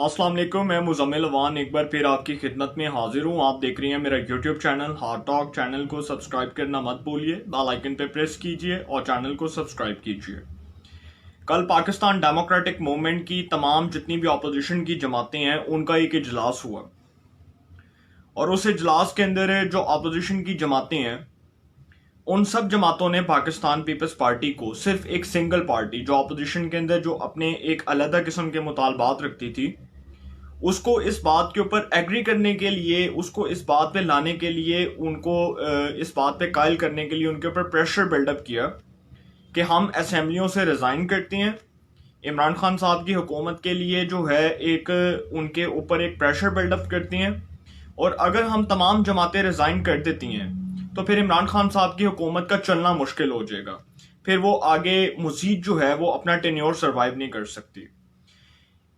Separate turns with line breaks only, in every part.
अस्सलाम वालेकुम, मैं मुज़म्मिल अवान एक बार फिर आपकी खिदमत में हाजिर हूँ। आप देख रही हैं मेरा YouTube channel heart talk. Channel को सब्सक्राइब करना मत भूलिए, बेल आइकन पे प्रेस कीजिए और चैनल को सब्सक्राइब कीजिए। कल पाकिस्तान डेमोक्रेटिक मूवमेंट की तमाम जितनी भी अपोजिशन की जमातें हैं उनका एक इजलास हुआ और उस इजलास के अंदर जो अपोजिशन की जमातें हैं उन सब जमातों ने पाकिस्तान पीपल्स पार्टी को सिर्फ एक सिंगल पार्टी जो अपोजिशन के अंदर जो अपने एक अलग किस्म के मुतालबात रखती थी उसको इस बात के ऊपर एग्री करने के लिए, उसको इस बात पे लाने के लिए, उनको इस बात पे कायल करने के लिए उनके ऊपर प्रेशर बिल्डअप किया कि हम असेंबलियों से रिज़ाइन करते हैं। इमरान खान साहब की हुकूमत के लिए जो है एक उनके ऊपर एक प्रेशर बिल्डअप करती हैं और अगर हम तमाम जमातें रिज़ाइन कर देती हैं तो फिर इमरान खान साहब की हुकूमत का चलना मुश्किल हो जाएगा, फिर वो आगे मज़ीद जो है वो अपना टेन्योर सर्वाइव नहीं कर सकती।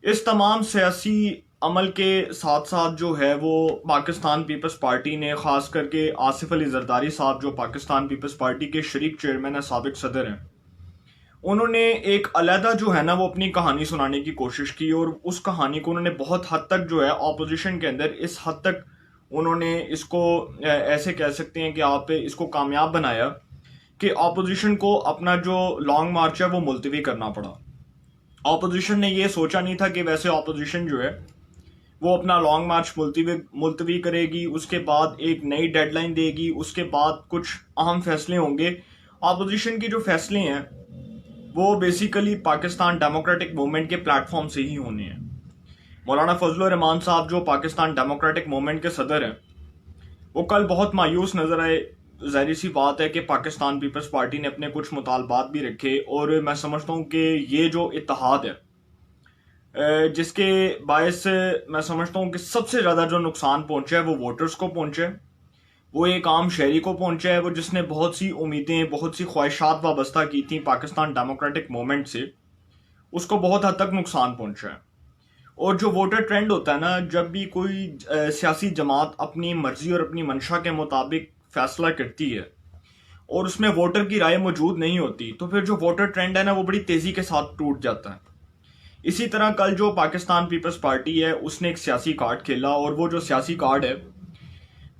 इस तमाम सियासी अमल के साथ साथ जो है वो पाकिस्तान पीपल्स पार्टी ने ख़ास करके आसिफ अली जरदारी साहब जो पाकिस्तान पीपल्स पार्टी के शरीक चेयरमैन है, साबिक सदर हैं, उन्होंने एक अलहदा जो है ना वो अपनी कहानी सुनाने की कोशिश की और उस कहानी को उन्होंने बहुत हद तक जो है ऑपोजिशन के अंदर इस हद तक उन्होंने इसको ऐसे कह सकते हैं कि आप इसको कामयाब बनाया कि ऑपोजिशन को अपना जो लॉन्ग मार्च है वो मुलतवी करना पड़ा। ऑपोजिशन ने ये सोचा नहीं था कि वैसे ऑपोजिशन जो है वो अपना लॉन्ग मार्च मुलतवी करेगी, उसके बाद एक नई डेडलाइन देगी, उसके बाद कुछ अहम फैसले होंगे। ऑपोजिशन की जो फैसले हैं वो बेसिकली पाकिस्तान डेमोक्रेटिक मूवमेंट के प्लेटफॉर्म से ही होने हैं। मौलाना फजलुर रहमान साहब जो पाकिस्तान डेमोक्रेटिक मूवमेंट के सदर हैं वो कल बहुत मायूस नजर आए। ज़ाहिर सी बात है कि पाकिस्तान पीपल्स पार्टी ने अपने कुछ मुतालबात भी रखे और मैं समझता हूँ कि ये जो इत्तेहाद है जिसके बायस मैं समझता हूँ कि सबसे ज़्यादा जो नुकसान पहुंचा है वो वोटर्स को पहुंचा है, वो एक आम शहरी को पहुंचा है, वो जिसने बहुत सी उम्मीदें, बहुत सी ख्वाहिशात वाबस्ता की थी पाकिस्तान डेमोक्रेटिक मूवमेंट से, उसको बहुत हद तक नुकसान पहुंचा है। और जो वोटर ट्रेंड होता है ना, जब भी कोई सियासी जमात अपनी मर्जी और अपनी मंशा के मुताबिक फैसला करती है और उसमें वोटर की राय मौजूद नहीं होती तो फिर जो वोटर ट्रेंड है ना वो बड़ी तेज़ी के साथ टूट जाता है। इसी तरह कल जो पाकिस्तान पीपल्स पार्टी है उसने एक सियासी कार्ड खेला और वो जो सियासी कार्ड है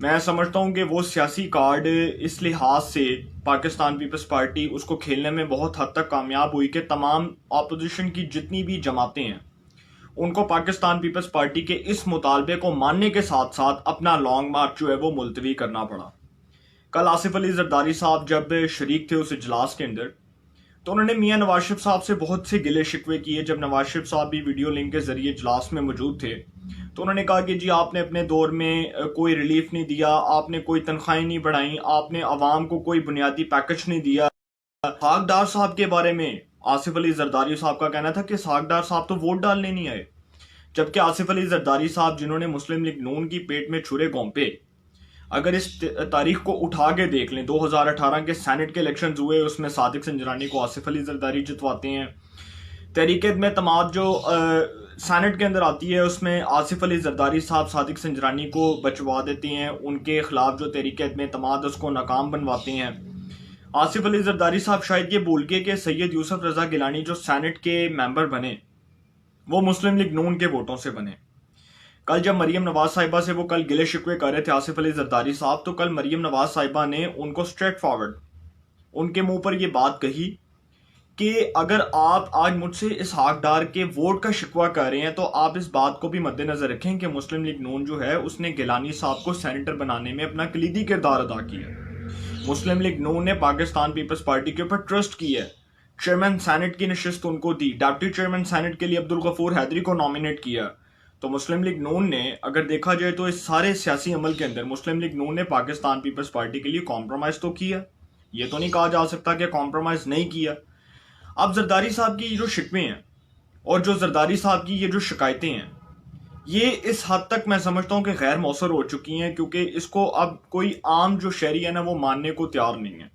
मैं समझता हूँ कि वो सियासी कार्ड इस लिहाज से पाकिस्तान पीपल्स पार्टी उसको खेलने में बहुत हद तक कामयाब हुई कि तमाम अपोजिशन की जितनी भी जमातें हैं उनको पाकिस्तान पीपल्स पार्टी के इस मुतालबे को मानने के साथ साथ अपना लॉन्ग मार्च जो है वो मुलतवी करना पड़ा। कल आसिफ अली जरदारी साहब जब शरीक थे उस इजलास के अंदर तो उन्होंने मियां नवाज शरीफ साहब से बहुत से गिले शिकवे किए। जब नवाज शरीफ साहब भी वीडियो लिंक के जरिए इजलास में मौजूद थे तो उन्होंने कहा कि जी आपने अपने दौर में कोई रिलीफ नहीं दिया, आपने कोई तनख्वाहें नहीं बढ़ाई, आपने अवाम को कोई बुनियादी पैकेज नहीं दिया। सागडार साहब के बारे में आसिफ अली जरदारी साहब का कहना था कि सागडार साहब तो वोट डालने नहीं आए, जबकि आसिफ अली जरदारी साहब जिन्होंने मुस्लिम लीग नून की पेट में छुरे घोंपे, अगर इस तारीख को उठा के देख लें 2018 के सेनेट के इलेक्शंस हुए उसमें सादिक संजरानी को आसिफ अली जरदारी जितवाते हैं। तहरीक में तमाद जो सेनेट के अंदर आती है उसमें आसिफ अली जरदारी साहब सादिक संजरानी को बचवा देते हैं, उनके खिलाफ जो तहरीक में तमाद उसको नाकाम बनवाते हैं। आसिफ अली जरदारी साहब शायद ये भूल गए कि सैयद यूसुफ रजा गिलानी जो सेनेट के मेंबर बने वो मुस्लिम लीग नून के वोटों से बने। कल जब मरियम नवाज साहिबा से वो कल गिले शिकवे कर रहे थे आसिफ अली जरदारी साहब, तो कल मरियम नवाज साहिबा ने उनको स्ट्रेट फॉरवर्ड उनके मुंह पर ये बात कही कि अगर आप आज मुझसे इस हकदार के वोट का शिकवा कर रहे हैं तो आप इस बात को भी मद्देनजर रखें कि मुस्लिम लीग नून जो है उसने गिलानी साहब को सेनेटर बनाने में अपना कलीदी किरदार अदा किया। मुस्लिम लीग नून ने पाकिस्तान पीपल्स पार्टी के ऊपर ट्रस्ट किया, चेयरमैन सेनेट की नशिस्त उनको दी, डिप्टी चेयरमैन सेनेट के लिए अब्दुल गफूर हैदरी को नॉमिनेट किया। तो मुस्लिम लीग नून ने अगर देखा जाए तो इस सारे सियासी अमल के अंदर मुस्लिम लीग नून ने पाकिस्तान पीपल्स पार्टी के लिए कॉम्प्रोमाइज़ तो किया, ये तो नहीं कहा जा सकता कि कॉम्प्रोमाइज़ नहीं किया। अब जरदारी साहब की जो शिकवे हैं और जो जरदारी साहब की ये जो शिकायतें हैं ये इस हद तक मैं समझता हूँ कि गैर मौसर हो चुकी हैं क्योंकि इसको अब कोई आम जो शहरी है ना वो मानने को तैयार नहीं है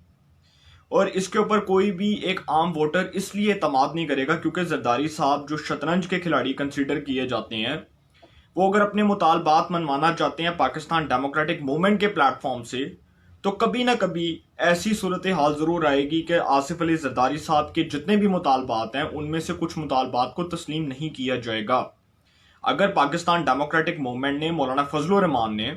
और इसके ऊपर कोई भी एक आम वोटर इसलिए एतमाद नहीं करेगा क्योंकि जरदारी साहब जो शतरंज के खिलाड़ी कंसीडर किए जाते हैं वो अगर अपने मुतालबात मनवाना चाहते हैं पाकिस्तान डेमोक्रेटिक मूवमेंट के प्लेटफॉर्म से तो कभी ना कभी ऐसी सूरत हाल ज़रूर आएगी कि आसिफ अली जरदारी साहब के जितने भी मुतालबात हैं उनमें से कुछ मुतालबात को तस्लीम नहीं किया जाएगा। अगर पाकिस्तान डेमोक्रेटिक मूवमेंट ने, मौलाना फजलुर रहमान ने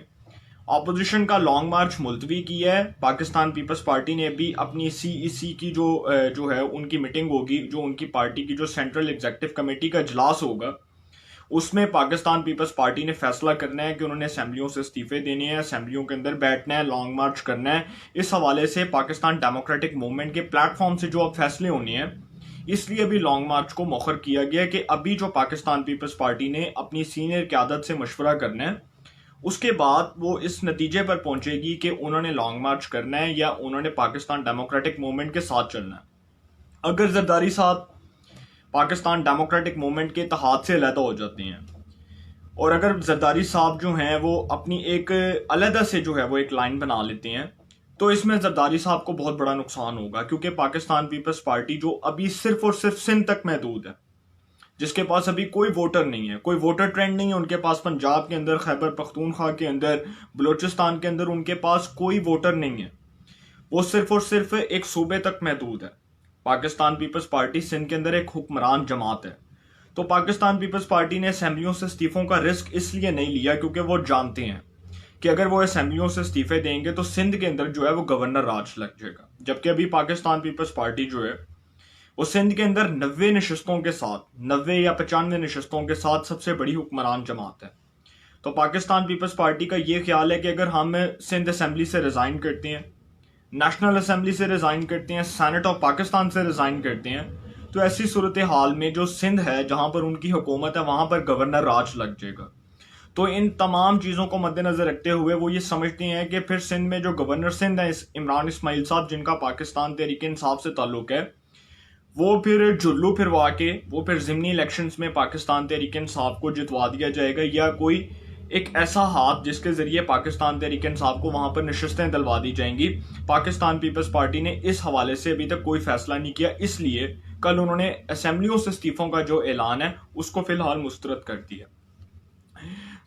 ऑपोजिशन का लॉन्ग मार्च मुलतवी किया है, पाकिस्तान पीपल्स पार्टी ने भी अपनी CEC की जो है उनकी मीटिंग होगी, जो उनकी पार्टी की जो सेंट्रल एग्जीक्यूटिव कमेटी का इजलास होगा, उसमें पाकिस्तान पीपल्स पार्टी ने फैसला करना है कि उन्होंने असेंबलियों से इस्तीफे देने हैं, असेंबलियों के अंदर बैठना है, लॉन्ग मार्च करना है। इस हवाले से पाकिस्तान डेमोक्रेटिक मूवमेंट के प्लेटफॉर्म से जो अब फैसले होने हैं, इसलिए भी लॉन्ग मार्च को मौखर किया गया कि अभी जो पाकिस्तान पीपल्स पार्टी ने अपनी सीनियर क़यादत से मशवरा करना है, उसके बाद वो इस नतीजे पर पहुंचेगी कि उन्होंने लॉन्ग मार्च करना है या उन्होंने पाकिस्तान डेमोक्रेटिक मूवमेंट के साथ चलना है। अगर जरदारी साहब पाकिस्तान डेमोक्रेटिक मूवमेंट के इत्तेहाद से अलहदा हो जाते हैं और अगर जरदारी साहब जो हैं वो अपनी एक अलहदा से जो है वो एक लाइन बना लेते हैं, तो इसमें जरदारी साहब को बहुत बड़ा नुकसान होगा, क्योंकि पाकिस्तान पीपल्स पार्टी जो अभी सिर्फ और सिर्फ सिंध तक महदूद है, जिसके पास अभी कोई वोटर नहीं है, कोई वोटर ट्रेंड नहीं है उनके पास, पंजाब के अंदर, खैबर पख्तूनख्वा के अंदर, बलूचिस्तान के अंदर उनके पास कोई वोटर नहीं है, वो सिर्फ और सिर्फ एक सूबे तक महदूद है। पाकिस्तान पीपल्स पार्टी सिंध के अंदर एक हुक्मरान जमात है, तो पाकिस्तान पीपल्स पार्टी ने असेंबलियों से इस्तीफों का रिस्क इसलिए नहीं लिया क्योंकि वो जानते हैं कि अगर वो असेंबलियों से इस्तीफे देंगे तो सिंध के अंदर जो है वो गवर्नर राज लग जाएगा। जबकि अभी पाकिस्तान पीपल्स पार्टी जो है वो सिंध के अंदर 90 नशस्तों के साथ, 90 या 95 नशस्तों के साथ सबसे बड़ी हुक्मरान जमात है। तो पाकिस्तान पीपल्स पार्टी का ये ख्याल है कि अगर हम सिंध असेंबली से रिजाइन करते हैं, नेशनल असेंबली से रिजाइन करते हैं, सेनेट ऑफ पाकिस्तान से रिजाइन करते हैं, तो ऐसी सूरत हाल में जो सिंध है जहां पर उनकी हुकूमत है वहां पर गवर्नर राज लग जाएगा। तो इन तमाम चीज़ों को मद्देनजर रखते हुए वो ये समझते हैं कि फिर सिंध में जो गवर्नर सिंध है इमरान इस्माइल साहब, जिनका पाकिस्तान तहरीक इंसाफ से ताल्लुक है, वो फिर जुल्लू फिरवा के वो फिर ज़िमनी इलेक्शंस में पाकिस्तान तहरीक इंसाफ को जितवा दिया जाएगा, या कोई एक ऐसा हाथ जिसके जरिए पाकिस्तान तहरीक इंसाफ को वहां पर नशस्तें दिलवा दी जाएंगी। पाकिस्तान पीपल्स पार्टी ने इस हवाले से अभी तक कोई फैसला नहीं किया, इसलिए कल उन्होंने असेंबलियों से इस्तीफों का जो ऐलान है उसको फिलहाल मुस्तरद कर दिया।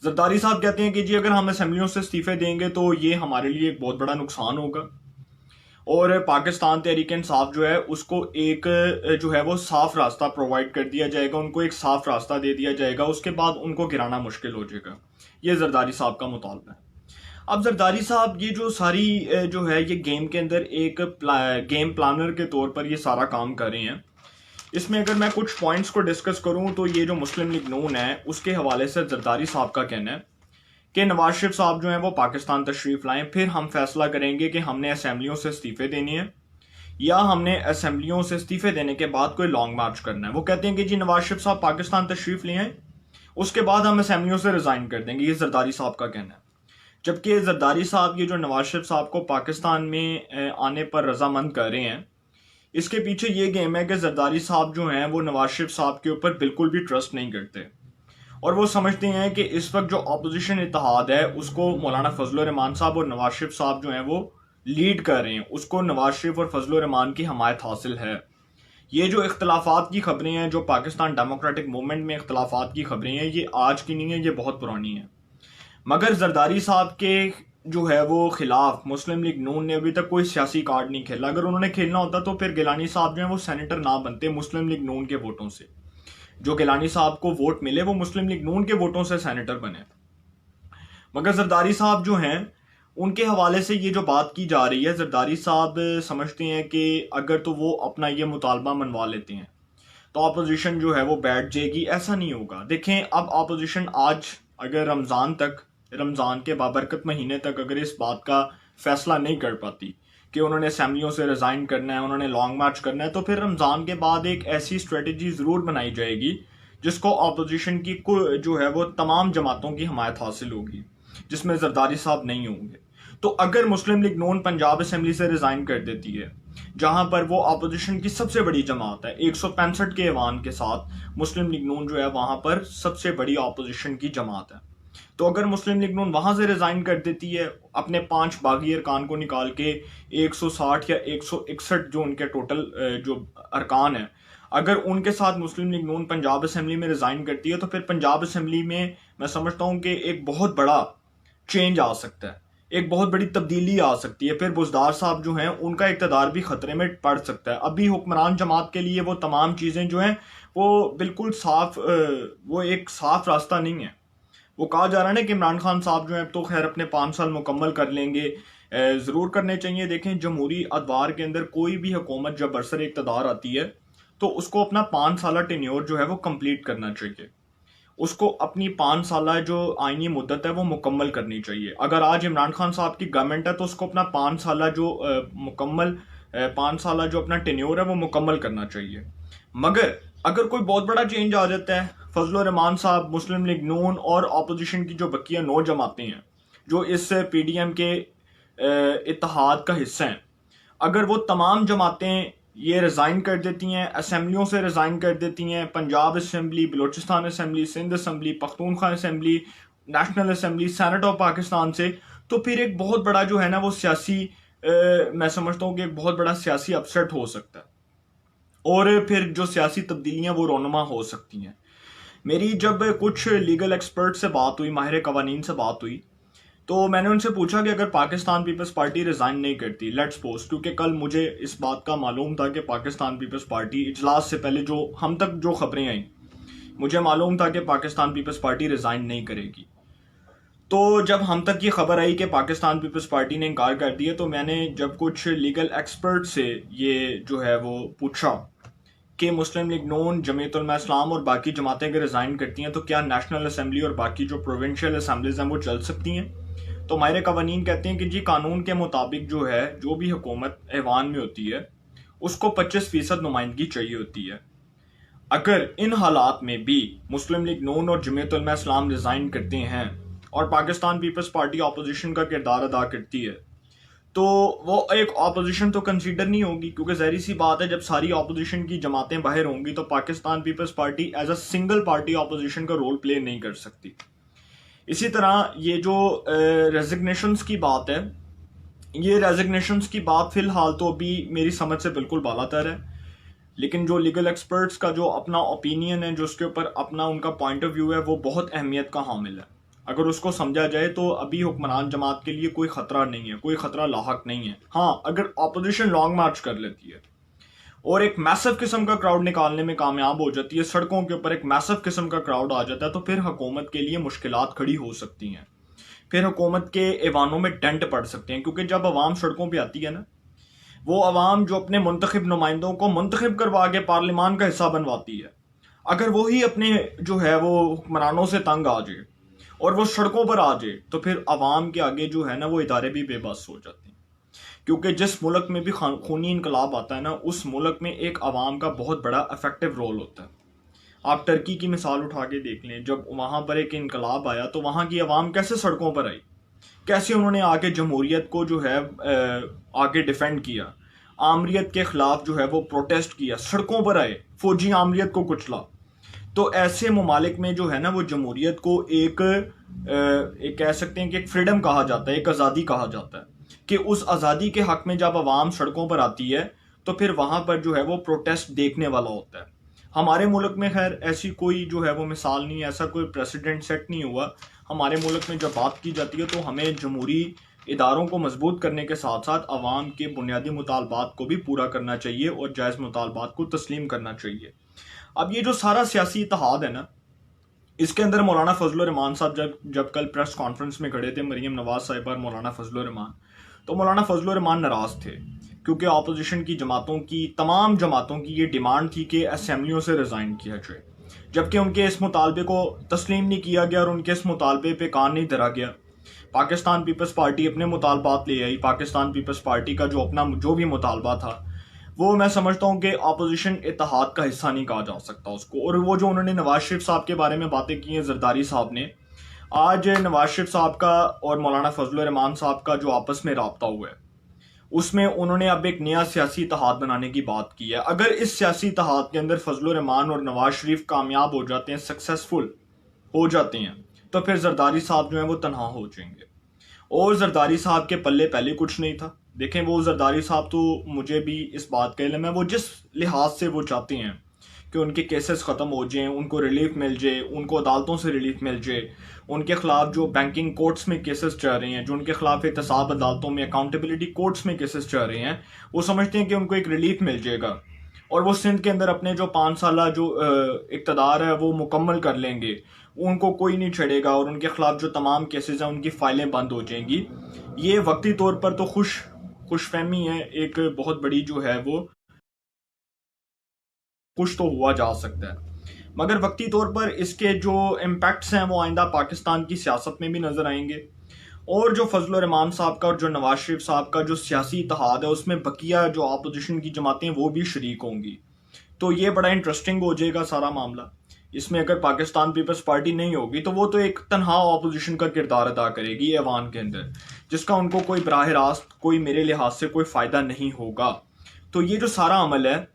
जरदारी साहब कहते हैं कि जी अगर हम असेंबलियों से इस्तीफे देंगे तो ये हमारे लिए एक बहुत बड़ा नुकसान होगा और पाकिस्तान तहरीक इंसाफ जो है उसको एक जो है वो साफ रास्ता प्रोवाइड कर दिया जाएगा, उनको एक साफ रास्ता दे दिया जाएगा, उसके बाद उनको गिराना मुश्किल हो जाएगा। ये जरदारी साहब का मुतालबा है। अब जरदारी साहब ये जो सारी जो है ये गेम के अंदर एक गेम प्लानर के तौर पर ये सारा काम कर रहे हैं। इसमें अगर मैं कुछ पॉइंट्स को डिस्कस करूं तो ये जो मुस्लिम लीग नून है उसके हवाले से जरदारी साहब का कहना है कि नवाज शरीफ साहब जो हैं वो पाकिस्तान तशरीफ लाएं, फिर हम फैसला करेंगे कि हमने असेंबलियों से इस्तीफे देने हैं या हमने असेंबलियों से इस्तीफे देने के बाद कोई लॉन्ग मार्च करना है। वो कहते हैं कि जी नवाज शरीफ साहब पाकिस्तान तशरीफ ले आए, उसके बाद हम असेंबलियों से रिजाइन कर देंगे। ये जरदारी साहब का कहना है। जबकि जरदारी साहब ये जो नवाज शरीफ साहब को पाकिस्तान में आने पर रजामंद कर रहे हैं, इसके पीछे ये गेम है कि जरदारी साहब जो हैं वो नवाज शरीफ साहब के ऊपर बिल्कुल भी ट्रस्ट नहीं करते और वो समझते हैं कि इस वक्त जो अपोजिशन इत्तेहाद है उसको मौलाना फजलुर रहमान साहब और नवाज शरीफ साहब जो हैं वो लीड कर रहे हैं, उसको नवाज शरीफ और फजलुर रहमान की हमायत हासिल है। ये जो इख्तलाफात की खबरें हैं, जो पाकिस्तान डेमोक्रेटिक मूवमेंट में इख्तलाफात की खबरें हैं, ये आज की नहीं है, ये बहुत पुरानी है। मगर जरदारी साहब के जो है वो खिलाफ मुस्लिम लीग नून ने अभी तक कोई सियासी कार्ड नहीं खेला। अगर उन्होंने खेलना होता तो फिर गिलानी साहब जो है वो सेनेटर ना बनते मुस्लिम लीग नून के वोटों से। जो गिलानी साहब को वोट मिले वो मुस्लिम लीग नून के वोटों से सेनेटर बने। मगर जरदारी साहब जो हैं उनके हवाले से ये जो बात की जा रही है, जरदारी साहब समझते हैं कि अगर तो वो अपना ये मुतालबा मनवा लेते हैं तो अपोजिशन जो है वो बैठ जाएगी। ऐसा नहीं होगा। देखें, अब अपोजिशन आज अगर रमज़ान के बाबरकत महीने तक अगर इस बात का फैसला नहीं कर पाती कि उन्होंने असेंबलियों से रिज़ाइन करना है, उन्होंने लॉन्ग मार्च करना है, तो फिर रमज़ान के बाद एक ऐसी स्ट्रेटजी ज़रूर बनाई जाएगी जिसको अपोजिशन की जो है वो तमाम जमातों की हमायत हासिल होगी, जिसमें जरदारी साहब नहीं होंगे। तो अगर मुस्लिम लीग नून पंजाब असेंबली से रिज़ाइन कर देती है, जहां पर वो अपोजिशन की सबसे बड़ी जमात है, 165 के ऐवान के साथ मुस्लिम लीग नून जो है वहां पर सबसे बड़ी अपोजिशन की जमात है, तो अगर मुस्लिम लीग नून वहां से रिजाइन कर देती है, अपने 5 बागी अरकान को निकाल के 160 या 161 जो उनके टोटल जो अरकान है, अगर उनके साथ मुस्लिम लीग नून पंजाब असेंबली में रिजाइन करती है, तो फिर पंजाब असेंबली में मैं समझता हूं कि एक बहुत बड़ा चेंज आ सकता है। एक बहुत बड़ी तब्दीली आ सकती है। फिर बुज़दार साहब जो हैं उनका इक़्तिदार भी ख़तरे में पड़ सकता है। अभी हुक्मरान जमात के लिए वो तमाम चीज़ें जो हैं वो बिल्कुल साफ वो एक साफ रास्ता नहीं है। वो कहा जा रहा है ना कि इमरान खान साहब जो है तो खैर अपने 5 साल मुकम्मल कर लेंगे, ज़रूर करने चाहिए। देखें, जमहूरी अदवार के अंदर कोई भी हुकूमत जब बरसर इक़्तिदार आती है तो उसको अपना 5 साल टेन्योर जो है वो कंप्लीट करना चाहिए। उसको अपनी 5 साल जो आईनी मुद्दत है वो मुकम्मल करनी चाहिए। अगर आज इमरान खान साहब की गवर्नमेंट है तो उसको अपना 5 साल जो मुकम्मल 5 साल जो अपना टेन्योर है वो मुकम्मल करना चाहिए। मगर अगर कोई बहुत बड़ा चेंज आ जाता है, फजल रहमान साहब, मुस्लिम लीग नून और अपोजिशन की जो बकिया 9 जमातें हैं जो इस पीडीएम के इत्तेहाद का हिस्सा हैं, अगर वो तमाम जमातें ये रिज़ाइन कर देती हैं, असम्बलियों से रिज़ाइन कर देती हैं, Punjab assembly, Balochistan assembly, Sindh assembly, Pakhtunkhwa assembly, national assembly, senate of Pakistan से, तो फिर एक बहुत बड़ा जो है ना वो सियासी मैं समझता हूँ कि एक बहुत बड़ा सियासी अपसेट हो सकता है और फिर जो सियासी तब्दीलियाँ वो रोनुमा हो सकती हैं। मेरी जब कुछ लीगल एक्सपर्ट से बात हुई, माहिर कवानीन से बात हुई, तो मैंने उनसे पूछा कि अगर पाकिस्तान पीपल्स पार्टी रिज़ाइन नहीं करती, लेट्स सपोज, क्योंकि कल मुझे इस बात का मालूम था कि पाकिस्तान पीपल्स पार्टी इजलास से पहले जो हम तक जो खबरें आई, मुझे मालूम था कि पाकिस्तान पीपल्स पार्टी रिज़ाइन नहीं करेगी। तो जब हम तक ये खबर आई कि पाकिस्तान पीपल्स पार्टी ने इनकार कर दिया, तो मैंने जब कुछ लीगल एक्सपर्ट से ये जो है वो पूछा कि मुस्लिम लीग नून, जमीयत उलमा इस्लाम और बाकी जमातें अगर रिज़ाइन करती हैं तो क्या नेशनल असम्बली और बाकी जो प्रोविंशियल असम्बलीज हैं वो चल सकती हैं? तो माहिर कवानीन कहते हैं कि जी, कानून के मुताबिक जो है जो भी हुकूमत ऐवान में होती है उसको 25% नुमाइंदगी चाहिए होती है। अगर इन हालात में भी मुस्लिम लीग नून और जमीयत उलमा इस्लाम रिज़ाइन करते हैं और पाकिस्तान पीपल्स पार्टी अपोजिशन का किरदार अदा करती है, तो वो एक ऑपोजिशन तो कंसीडर नहीं होगी, क्योंकि ज़ाहिर सी बात है जब सारी ऑपोजिशन की जमातें बाहर होंगी तो Pakistan Peoples party as a single party opposition का रोल प्ले नहीं कर सकती। इसी तरह ये जो रेजिग्नेशंस की बात है, ये रेजिग्नेशंस की बात फिलहाल तो अभी मेरी समझ से बिल्कुल बालातर है, लेकिन जो लीगल एक्सपर्ट्स का जो अपना ओपिनियन है, जो उसके ऊपर अपना उनका पॉइंट ऑफ व्यू है, वो बहुत अहमियत का हामिल है। अगर उसको समझा जाए तो अभी हुक्मरान जमात के लिए कोई खतरा नहीं है, कोई खतरा लाहक नहीं है। हाँ, अगर ऑपोजिशन लॉन्ग मार्च कर लेती है और एक मैसिव किस्म का क्राउड निकालने में कामयाब हो जाती है, सड़कों के ऊपर एक मैसिव किस्म का क्राउड आ जाता है, तो फिर हुकूमत के लिए मुश्किलात खड़ी हो सकती हैं। फिर हुकूमत के ऐवानों में डेंट पड़ सकते हैं, क्योंकि जब अवाम सड़कों पर आती है ना, वो अवाम जो अपने मुंतखब नुमाइंदों को मुंतखब करवा के पार्लियामान का हिस्सा बनवाती है, अगर वही अपने जो है वो हुक्मरानों से तंग आ जाए और वो सड़कों पर आ जाए, तो फिर अवाम के आगे जो है ना वो इदारे भी बेबस हो जाते हैं। क्योंकि जिस मुल्क में भी खूनी इनकलाब आता है ना, उस मुल्क में एक अवाम का बहुत बड़ा इफेक्टिव रोल होता है। आप टर्की की मिसाल उठा के देख लें, जब वहाँ पर एक इनकलाब आया तो वहाँ की अवाम कैसे सड़कों पर आई, कैसे उन्होंने आके जमहूरियत को जो है आगे डिफेंड किया, आमरीत के खिलाफ जो है वो प्रोटेस्ट किया, सड़कों पर आए, फौजी आमरीत को कुचला। तो ऐसे ममालिक में जो है ना वो जमहूरियत को एक कह सकते हैं कि एक फ्रीडम कहा जाता है, एक आज़ादी कहा जाता है, कि उस आज़ादी के हक में जब आवाम सड़कों पर आती है तो फिर वहाँ पर जो है वो प्रोटेस्ट देखने वाला होता है। हमारे मुल्क में खैर ऐसी कोई जो है वो मिसाल नहीं है, ऐसा कोई प्रेसिडेंट सेट नहीं हुआ। हमारे मुल्क में जब बात की जाती है तो हमें जमहूरी इदारों को मजबूत करने के साथ साथ आवाम के बुनियादी मुतालबात को भी पूरा करना चाहिए और जायज़ मुतालबात को तस्लीम करना चाहिए। अब ये जो सारा सियासी इत्तेहाद है ना, इसके अंदर मौलाना फजल रहमान साहब जब कल प्रेस कॉन्फ्रेंस में खड़े थे, मरीम नवाज साहिबा और मौलाना फजल रहमान, तो मौलाना फजल रहमान नाराज थे, क्योंकि अपोजिशन की जमातों की, तमाम जमातों की ये डिमांड थी कि असम्बलियों से रिज़ाइन किया जाए, जबकि उनके इस मुतालबे को तस्लीम नहीं किया गया और उनके इस मुतालबे पे कान नहीं धरा गया। पाकिस्तान पीपल्स पार्टी अपने मुतालबात ले आई। पाकिस्तान पीपल्स पार्टी का जो भी मुतालबा था वो मैं समझता हूँ कि अपोजिशन इत्तेहाद का हिस्सा नहीं कहा जा सकता उसको। और वो जो उन्होंने नवाज शरीफ साहब के बारे में बातें की हैं जरदारी साहब ने, आज नवाज शरीफ साहब का और मौलाना फजल रहमान साहब का जो आपस में राब्ता हुआ है, उसमें उन्होंने अब एक नया सियासी इत्तेहाद बनाने की बात की है। अगर इस सियासी इत्तेहाद के अंदर फजल रहमान और नवाज शरीफ कामयाब हो जाते हैं, सक्सेसफुल हो जाते हैं, तो फिर जरदारी साहब जो है वो तनहा हो जाएंगे। और जरदारी साहब के पल्ले पहले कुछ नहीं था। देखें, वो जरदारी साहब तो मुझे भी इस बात का इल्म है, वो जिस लिहाज से वो चाहते हैं, कि उनके केसेस ख़त्म हो जाएं, उनको रिलीफ मिल जाए, उनको अदालतों से रिलीफ मिल जाए, उनके खिलाफ जो बैंकिंग कोर्ट्स में केसेस चल रहे हैं, जो उनके खिलाफ एहतसाब अदालतों में, अकाउंटेबिलिटी कोर्ट्स में केसेस चल रहे हैं, वो समझते हैं कि उनको एक रिलीफ मिल जाएगा और वो सिंध के अंदर अपने जो 5 साल जो इक़्तिदार है वो मुकम्मल कर लेंगे, उनको कोई नहीं छेड़ेगा और उनके खिलाफ जो तमाम केसेस हैं उनकी फाइलें बंद हो जाएंगी। ये वक्ती तौर पर तो खुशफहमी है, एक बहुत बड़ी जो है वो खुश तो हुआ जा सकता है, मगर वक्ती तौर पर इसके जो इम्पैक्ट्स हैं वो आइंदा पाकिस्तान की सियासत में भी नजर आएंगे और जो फजल रहमान साहब का और जो नवाज शरीफ साहब का जो सियासी इत्तेहाद है उसमें बकिया जो अपोजिशन की जमातें वो भी शरीक होंगी। तो ये बड़ा इंटरेस्टिंग हो जाएगा सारा मामला। इसमें अगर पाकिस्तान पीपल्स पार्टी नहीं होगी तो वो तो एक तनहा अपोजिशन का किरदार अदा करेगी ऐवान के अंदर, जिसका उनको कोई बराह रास्त कोई मेरे लिहाज से कोई फ़ायदा नहीं होगा। तो ये जो सारा अमल है,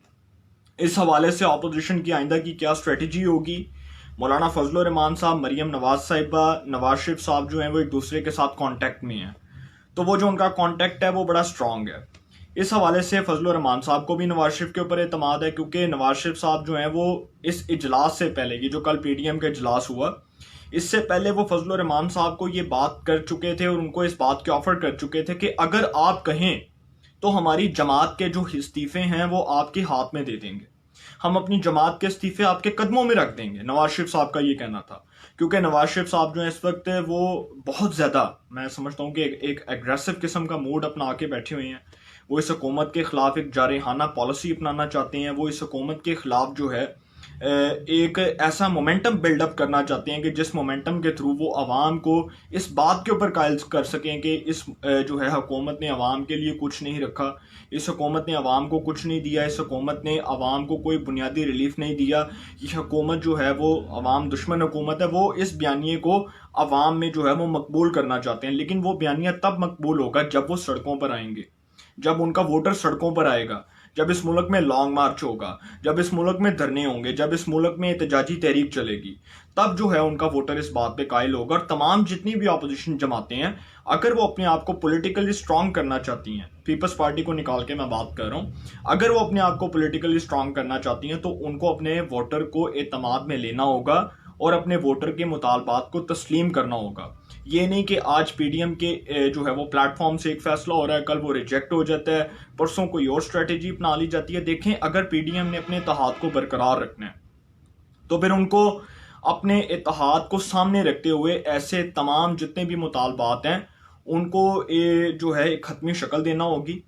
इस हवाले से अपोजिशन की आइंदा की क्या स्ट्रेटजी होगी। मौलाना फजल रहमान साहब, मरियम नवाज साहिबा, नवाज शरीफ साहब जो हैं वो एक दूसरे के साथ कांटेक्ट में हैं, तो वो जो उनका कांटेक्ट है वो बड़ा स्ट्रांग है। इस हवाले से फजल रहमान साहब को भी नवाज शरीफ के ऊपर एतमाद है, क्योंकि नवाज शरीफ साहब जो हैं वो इस इजलास से पहले, ये जो कल पीडीएम का इजलास हुआ, इससे पहले वो फजल रहमान साहब को ये बात कर चुके थे और उनको इस बात के ऑफर कर चुके थे कि अगर आप कहें तो हमारी जमात के जो इस्तीफे हैं वो आपके हाथ में दे देंगे, हम अपनी जमात के इस्तीफे आपके कदमों में रख देंगे। नवाज शरीफ साहब का ये कहना था, क्योंकि नवाज शरीफ साहब जो है इस वक्त वो बहुत ज़्यादा, मैं समझता हूँ कि एक एग्रेसिव किस्म का मूड अपना के बैठे हुए हैं। वो इस हुकूमत के खिलाफ एक जारहाना पॉलिसी अपनाना चाहते हैं। वो इस हुकूमत के खिलाफ जो है एक ऐसा मोमेंटम बिल्डअप करना चाहते हैं कि जिस मोमेंटम के थ्रू वो आवाम को इस बात के ऊपर कायल कर सकें कि इस जो है हुकूमत ने आवाम के लिए कुछ नहीं रखा, इस हुकूमत ने आवाम को कुछ नहीं दिया, इस हुकूमत ने आवाम को कोई बुनियादी रिलीफ नहीं दिया, ये हुकूमत जो है वो आवाम दुश्मन हुकूमत है। वो इस बयानिए को आवाम में जो है वो मकबूल करना चाहते हैं, लेकिन वो बयानिया तब मकबूल होगा जब वो सड़कों पर आएंगे, जब उनका वोटर सड़कों पर आएगा, जब इस मुल्क में लॉन्ग मार्च होगा, जब इस मुल्क में धरने होंगे, जब इस मुल्क में एहतजाजी तहरीक चलेगी, तब जो है उनका वोटर इस बात पे कायल होगा। और तमाम जितनी भी अपोजिशन जमातें हैं, अगर वो अपने आप को पॉलिटिकली स्ट्रांग करना चाहती हैं, पीपल्स पार्टी को निकाल के मैं बात कर रहा हूँ, अगर वो अपने आप को पॉलिटिकली स्ट्रांग करना चाहती हैं तो उनको अपने वोटर को एतमाद में लेना होगा और अपने वोटर के मुतालबात को तस्लीम करना होगा। ये नहीं कि आज पीडीएम के जो है वो प्लेटफॉर्म से एक फैसला हो रहा है, कल वो रिजेक्ट हो जाता है, परसों कोई और स्ट्रेटेजी अपना ली जाती है। देखें, अगर पीडीएम ने अपने इत्तेहाद को बरकरार रखना है तो फिर उनको अपने इत्तेहाद को सामने रखते हुए ऐसे तमाम जितने भी मुतालबात हैं उनको जो है एक खत्मी शक्ल देना होगी।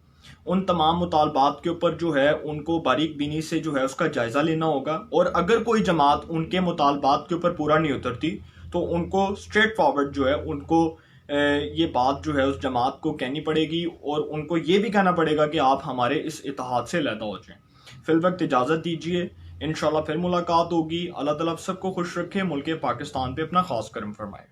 उन तमाम मुतालबात के ऊपर जो है उनको बारीक बीनी से जो है उसका जायज़ा लेना होगा, और अगर कोई जमात उनके मुतालबात के ऊपर पूरा नहीं उतरती तो उनको स्ट्रेट फॉरवर्ड जो है उनको ये बात जो है उस जमात को कहनी पड़ेगी और उनको ये भी कहना पड़ेगा कि आप हमारे इस इत्तेहाद से अलहदा हो जाएं। फिल वक्त इजाज़त दीजिए, इंशाल्लाह फिर मुलाकात होगी। अल्लाह ताला सबको खुश रखे, मुल्क पाकिस्तान पे अपना खास करम फरमाए।